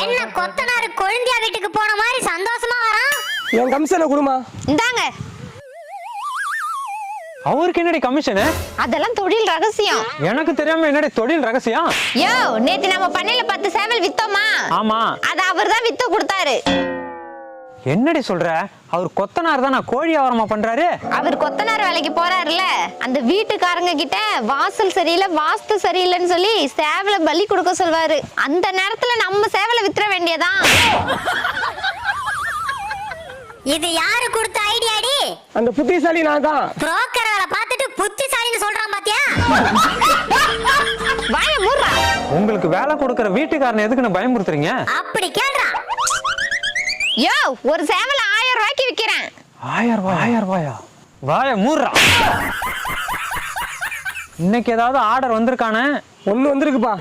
என்ன கொத்தனாரு கொழுந்தியா வீட்டுக்கு போன மாதிரி சந்தோஷமா வரான். என் கமிஷனை கொடுமா. இந்தாங்க. அவருக்கு என்னடி கமிஷனு? அதெல்லாம் தொழில் ரகசியம். எனக்கு தெரியாம என்னடி தொழில் ரகசியம்? யோ, நேத்து நம்ம பண்ணையில 10 சேவல் வித்தோமா? ஆமா. அத அவர்தான் வித்து கொடுத்தாரு. என்னடி சொல்ற? அவர் கொத்தனார் தான், கோழி வியாபாரமா பண்றாரு. அவர் கொத்தனார் வேலைக்கு போறாருல, அந்த வீட்டுக்காரங்க கிட்ட வாசல் சரியில்லை வாஸ்து சரியில்லைன்னு சொல்லி சேவலை பலி கொடுக்க சொல்வாரு. அந்த நேரத்துல நம்ம சேவலை வித்துற வேண்டியதான். இது யாரு கொடுத்த ஐடியாடி? அந்த புத்திசாலி நான் தான். புரோக்கர் வேலை பார்த்துட்டு புத்திசாலின்னு சொல்றான் பாத்தியா? வாய மூடுறா. உங்களுக்கு வேலை கொடுக்கற வீட்டுக்காரனை எதுக்குன்னு பயமுறுத்துறீங்க? அப்படி கேள்றா. யோ, ஒரு சேவல் 1000 ரூபாய்க்கு விக்கிறேன். 1000 ரூபாயா? வாய மூடுறா. இன்னைக்கு ஏதாவது ஆர்டர் வந்திருக்கானே? ஒண்ணு வந்திருக்குப்பா.